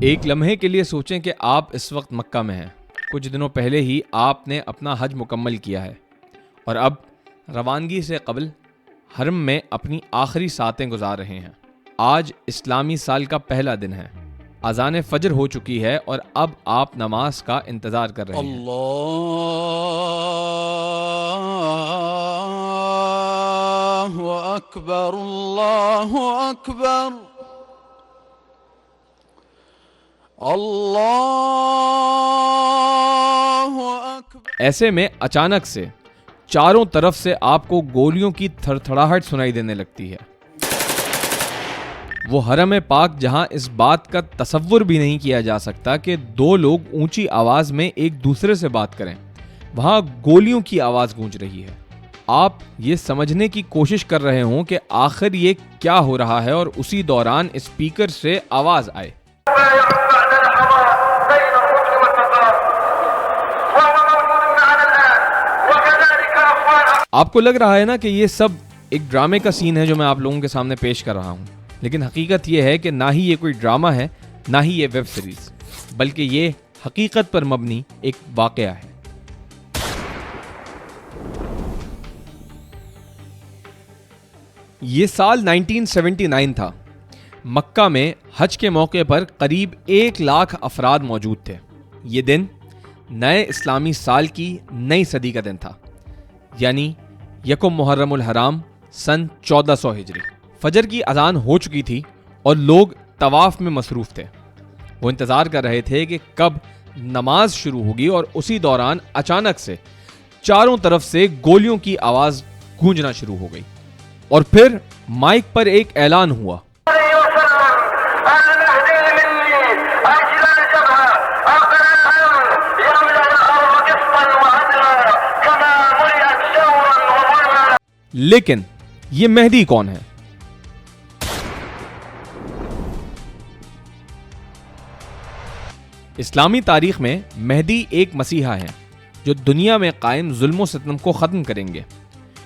ایک لمحے کے لیے سوچیں کہ آپ اس وقت مکہ میں ہیں. کچھ دنوں پہلے ہی آپ نے اپنا حج مکمل کیا ہے اور اب روانگی سے قبل حرم میں اپنی آخری ساعتیں گزار رہے ہیں. آج اسلامی سال کا پہلا دن ہے. اذان فجر ہو چکی ہے اور اب آپ نماز کا انتظار کر رہے ہیں. اللہ اکبر اللہ اکبر اللہ اکبر. ایسے میں اچانک سے چاروں طرف سے آپ کو گولیوں کی تھڑ تھڑاہٹ سنائی دینے لگتی ہے. وہ حرم پاک جہاں اس بات کا تصور بھی نہیں کیا جا سکتا کہ دو لوگ اونچی آواز میں ایک دوسرے سے بات کریں، وہاں گولیوں کی آواز گونج رہی ہے. آپ یہ سمجھنے کی کوشش کر رہے ہوں کہ آخر یہ کیا ہو رہا ہے اور اسی دوران اسپیکر سے آواز آئے. آپ کو لگ رہا ہے نا کہ یہ سب ایک ڈرامے کا سین ہے جو میں آپ لوگوں کے سامنے پیش کر رہا ہوں، لیکن حقیقت یہ ہے کہ نہ ہی یہ کوئی ڈرامہ ہے نہ ہی یہ ویب سیریز، بلکہ یہ حقیقت پر مبنی ایک واقعہ ہے. یہ سال 1979 تھا. مکہ میں حج کے موقع پر قریب 1 لاکھ افراد موجود تھے. یہ دن نئے اسلامی سال کی نئی صدی کا دن تھا، یعنی یکم محرم الحرام سن 1400 ہجری. فجر کی اذان ہو چکی تھی اور لوگ طواف میں مصروف تھے. وہ انتظار کر رہے تھے کہ کب نماز شروع ہوگی اور اسی دوران اچانک سے چاروں طرف سے گولیوں کی آواز گونجنا شروع ہو گئی اور پھر مائک پر ایک اعلان ہوا. لیکن یہ مہدی کون ہے؟ اسلامی تاریخ میں مہدی ایک مسیحا ہے جو دنیا میں قائم ظلم و ستم کو ختم کریں گے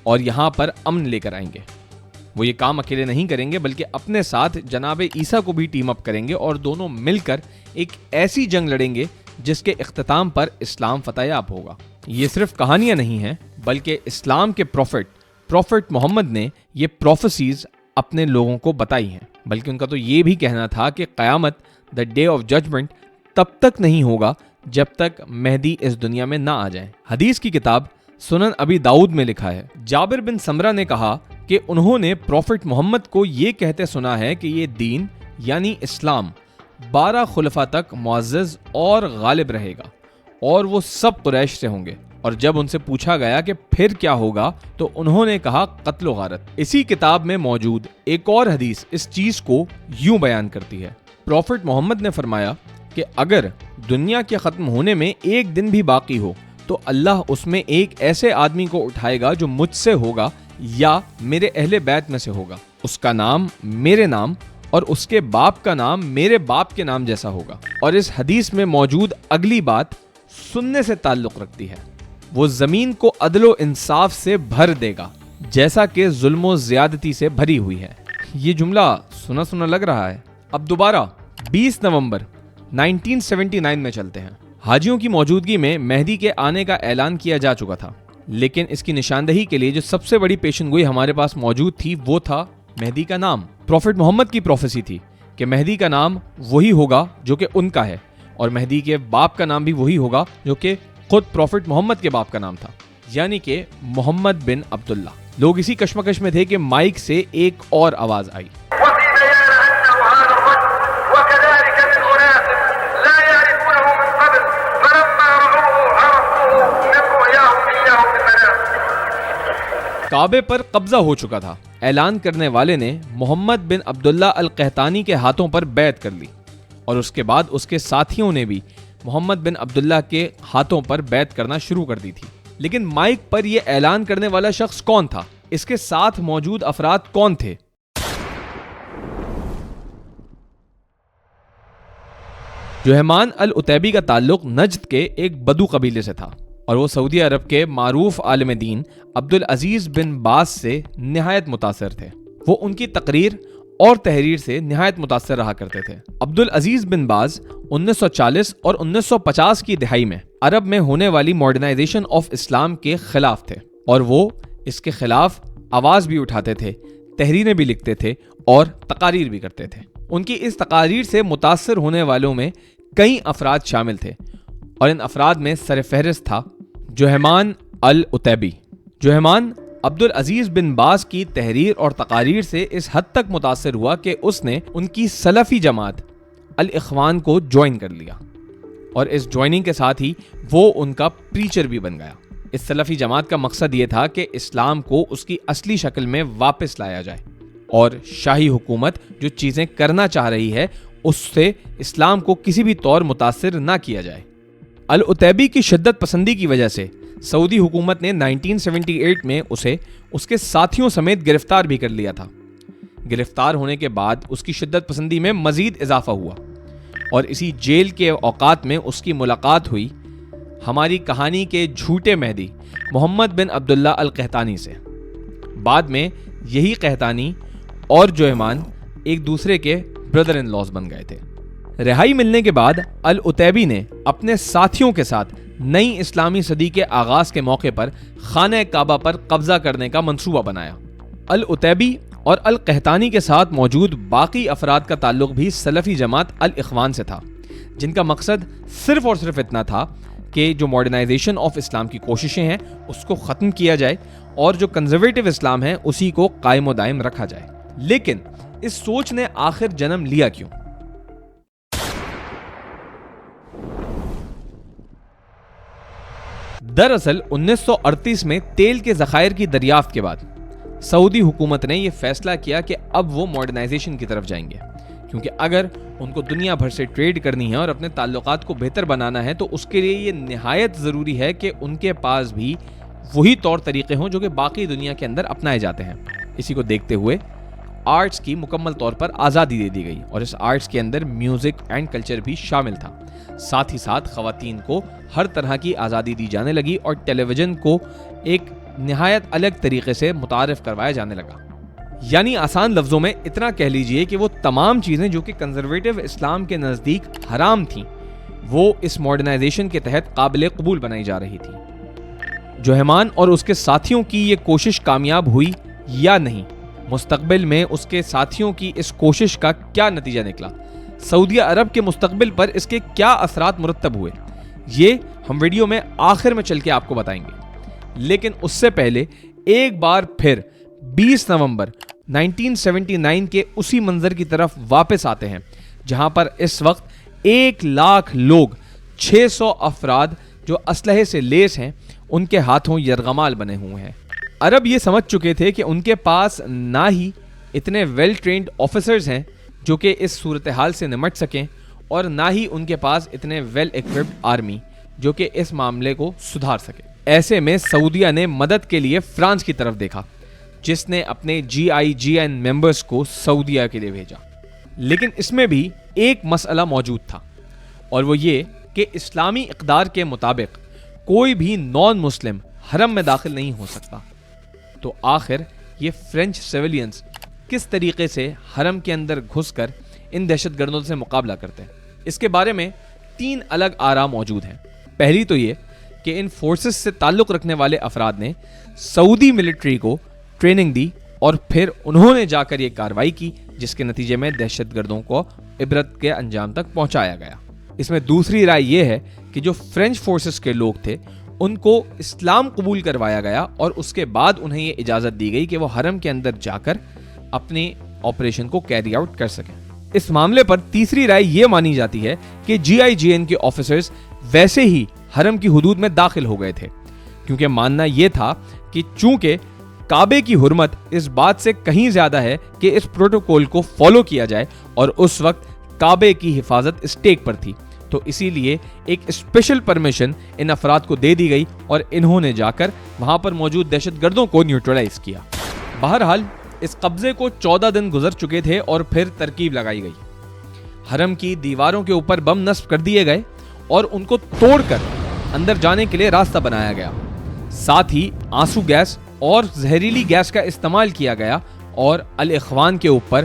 اور یہاں پر امن لے کر آئیں گے. وہ یہ کام اکیلے نہیں کریں گے بلکہ اپنے ساتھ جناب عیسیٰ کو بھی ٹیم اپ کریں گے اور دونوں مل کر ایک ایسی جنگ لڑیں گے جس کے اختتام پر اسلام فتح یاب ہوگا. یہ صرف کہانیاں نہیں ہیں بلکہ اسلام کے پروفٹ محمد نے یہ پروفیسیز اپنے لوگوں کو بتائی ہیں. بلکہ ان کا تو یہ بھی کہنا تھا کہ قیامت دا ڈے آف ججمنٹ تب تک نہیں ہوگا جب تک مہدی اس دنیا میں نہ آ جائیں. حدیث کی کتاب سنن ابی داؤد میں لکھا ہے، جابر بن سمرہ نے کہا کہ انہوں نے پروفٹ محمد کو یہ کہتے سنا ہے کہ یہ دین یعنی اسلام 12 خلفاء تک معزز اور غالب رہے گا اور وہ سب قریش سے ہوں گے. اور جب ان سے پوچھا گیا کہ پھر کیا ہوگا تو انہوں نے کہا قتل و غارت. اسی کتاب میں موجود ایک اور حدیث اس چیز کو یوں بیان کرتی ہے. پروفٹ محمد نے فرمایا کہ اگر دنیا کے ختم ہونے میں ایک دن بھی باقی ہو تو اللہ اس میں ایک ایسے آدمی کو اٹھائے گا جو مجھ سے ہوگا یا میرے اہل بیت میں سے ہوگا. اس کا نام میرے نام اور اس کے باپ کا نام میرے باپ کے نام جیسا ہوگا. اور اس حدیث میں موجود اگلی بات سننے سے تعلق رکھتی ہے. وہ زمین کو عدل و انصاف سے بھر دے گا جیسا کہ ظلم و زیادتی سے بھری ہوئی ہے. یہ جملہ سنا سنا لگ رہا ہے. اب دوبارہ 20 نومبر 1979 میں چلتے ہیں. حاجیوں کی موجودگی میں مہدی کے آنے کا اعلان کیا جا چکا تھا، لیکن اس کی نشاندہی کے لیے جو سب سے بڑی پیشن گوئی ہمارے پاس موجود تھی وہ تھا مہدی کا نام. پروفٹ محمد کی پروفیسی تھی کہ مہدی کا نام وہی ہوگا جو کہ ان کا ہے اور مہدی کے باپ کا نام بھی وہی ہوگا جو کہ خود پروفٹ محمد کے باپ کا نام تھا، یعنی کہ محمد بن عبداللہ. لوگ اسی کشمکش میں تھے کہ مائک سے ایک اور آواز آئی. کعبے پر قبضہ ہو چکا تھا. اعلان کرنے والے نے محمد بن عبداللہ القحطانی کے ہاتھوں پر بیعت کر لی اور اس کے بعد اس کے ساتھیوں نے بھی محمد بن عبداللہ کے ہاتھوں پر بیعت کرنا شروع کر دی تھی. لیکن مائک پر یہ اعلان کرنے والا شخص کون تھا؟ اس کے ساتھ موجود افراد کون تھے؟ جوہمان العتیبی کا تعلق نجد کے ایک بدو قبیلے سے تھا اور وہ سعودی عرب کے معروف عالم دین عبدالعزیز بن باز سے نہایت متاثر تھے. وہ ان کی تقریر اور تحریر سے نہایت متاثر رہا کرتے تھے۔ عبدالعزیز بن باز 1940 اور 1950 کی دہائی میں عرب میں ہونے والی ماڈرنائزیشن آف اسلام کے خلاف تھے، اور وہ اس کے خلاف آواز بھی اٹھاتے تھے، تحریریں بھی لکھتے تھے اور تقاریر بھی کرتے تھے۔ ان کی اس تقاریر سے متاثر ہونے والوں میں کئی افراد شامل تھے، اور ان افراد میں سر فہرست تھا جوہمان العتیبی۔ جوہمان عبدالعزیز بن باز کی تحریر اور تقاریر سے اس حد تک متاثر ہوا کہ اس نے ان کی سلفی جماعت الاخوان کو جوائن کر لیا، اور اس جوائننگ کے ساتھ ہی وہ ان کا پریچر بھی بن گیا۔ اس سلفی جماعت کا مقصد یہ تھا کہ اسلام کو اس کی اصلی شکل میں واپس لایا جائے، اور شاہی حکومت جو چیزیں کرنا چاہ رہی ہے اس سے اسلام کو کسی بھی طور متاثر نہ کیا جائے۔ العتیبی کی شدت پسندی کی وجہ سے سعودی حکومت نے 1978 میں اسے اس کے ساتھیوں سمیت گرفتار بھی کر لیا تھا۔ گرفتار ہونے کے بعد اس کی شدت پسندی میں مزید اضافہ ہوا، اور اسی جیل کے اوقات میں اس کی ملاقات ہوئی ہماری کہانی کے جھوٹے مہدی محمد بن عبداللہ القحطانی سے۔ بعد میں یہی قحطانی اور جوہمان ایک دوسرے کے بردر ان لاز بن گئے تھے۔ رہائی ملنے کے بعد العتیبی نے اپنے ساتھیوں کے ساتھ نئی اسلامی صدی کے آغاز کے موقع پر خانہ کعبہ پر قبضہ کرنے کا منصوبہ بنایا۔ العتیبی اور القحطانی کے ساتھ موجود باقی افراد کا تعلق بھی سلفی جماعت الاخوان سے تھا، جن کا مقصد صرف اور صرف اتنا تھا کہ جو ماڈرنائزیشن آف اسلام کی کوششیں ہیں اس کو ختم کیا جائے، اور جو کنزرویٹو اسلام ہے اسی کو قائم و دائم رکھا جائے۔ لیکن اس سوچ نے آخر جنم لیا کیوں؟ دراصل 1938 میں تیل کے ذخائر کی دریافت کے بعد سعودی حکومت نے یہ فیصلہ کیا کہ اب وہ ماڈرنائزیشن کی طرف جائیں گے، کیونکہ اگر ان کو دنیا بھر سے ٹریڈ کرنی ہے اور اپنے تعلقات کو بہتر بنانا ہے تو اس کے لیے یہ نہایت ضروری ہے کہ ان کے پاس بھی وہی طور طریقے ہوں جو کہ باقی دنیا کے اندر اپنائے جاتے ہیں۔ اسی کو دیکھتے ہوئے آرٹس کی مکمل طور پر آزادی دے دی گئی، اور اس آرٹس کے اندر میوزک اینڈ کلچر بھی شامل تھا۔ ساتھ ہی ساتھ خواتین کو ہر طرح کی آزادی دی جانے لگی، اور ٹیلی ویژن کو ایک نہایت الگ طریقے سے متعارف کروایا جانے لگا۔ یعنی آسان لفظوں میں اتنا کہہ لیجئے کہ وہ تمام چیزیں جو کہ کنزرویٹو اسلام کے نزدیک حرام تھیں وہ اس ماڈرنائزیشن کے تحت قابل قبول بنائی جا رہی تھی۔ جوہمان اور اس کے ساتھیوں کی یہ کوشش کامیاب ہوئی یا نہیں؟ مستقبل میں اس کے ساتھیوں کی اس کوشش کا کیا نتیجہ نکلا؟ سعودی عرب کے مستقبل پر اس کے کیا اثرات مرتب ہوئے؟ یہ ہم ویڈیو میں آخر میں چل کے آپ کو بتائیں گے۔ لیکن اس سے پہلے ایک بار پھر 20 نومبر 1979 کے اسی منظر کی طرف واپس آتے ہیں جہاں پر اس وقت 1,00,000 لوگ، 600 افراد جو اسلحے سے لیس ہیں، ان کے ہاتھوں یرغمال بنے ہوئے ہیں۔ عرب یہ سمجھ چکے تھے کہ ان کے پاس نہ ہی اتنے ویل ٹرینڈ آفیسرز ہیں جو کہ اس صورتحال سے نمٹ سکیں، اور نہ ہی ان کے پاس اتنے ویل ایکوپڈ آرمی جو کہ اس معاملے کو سدھار سکے۔ ایسے میں سعودیہ نے مدد کے لیے فرانس کی طرف دیکھا، جس نے اپنے GIGN ممبرز کو سعودیہ کے لیے بھیجا۔ لیکن اس میں بھی ایک مسئلہ موجود تھا، اور وہ یہ کہ اسلامی اقدار کے مطابق کوئی بھی نان مسلم حرم میں داخل نہیں ہو سکتا۔ تو آخر یہ فرینچ سیویلینز کس طریقے سے حرم کے اندر گھس کر ان دہشت گردوں سے مقابلہ کرتے ہیں؟ اس کے بارے میں 3 الگ آراء موجود ہیں۔ پہلی تو یہ کہ ان فورسز سے تعلق رکھنے والے افراد نے سعودی ملٹری کو ٹریننگ دی، اور پھر انہوں نے جا کر یہ کارروائی کی جس کے نتیجے میں دہشت گردوں کو عبرت کے انجام تک پہنچایا گیا۔ اس میں دوسری رائے یہ ہے کہ جو فرینچ فورسز کے لوگ تھے ان کو اسلام قبول کروایا گیا، اور اس کے بعد انہیں یہ اجازت دی گئی کہ وہ حرم کے اندر جا کر اپنے آپریشن کو کیری آؤٹ کر سکیں۔ اس معاملے پر تیسری رائے یہ مانی جاتی ہے کہ GIGN کے آفیسرز ویسے ہی حرم کی حدود میں داخل ہو گئے تھے، کیونکہ ماننا یہ تھا کہ چونکہ کعبے کی حرمت اس بات سے کہیں زیادہ ہے کہ اس پروٹوکول کو فالو کیا جائے، اور اس وقت کعبے کی حفاظت اسٹیک پر تھی، تو اسی لیے ایک اسپیشل پرمیشن ان افراد کو دے دی گئی، اور انہوں نے جا کر وہاں پر موجود دہشت گردوں کو نیوٹرلائز کیا۔ بہرحال اس قبضے کو 14 دن گزر چکے تھے، اور پھر ترکیب لگائی گئی۔ حرم کی دیواروں کے اوپر بم نصب کر دیے گئے، اور ان کو توڑ کر اندر جانے کے لیے راستہ بنایا گیا۔ ساتھ ہی آنسو گیس اور زہریلی گیس کا استعمال کیا گیا، اور الاخوان کے اوپر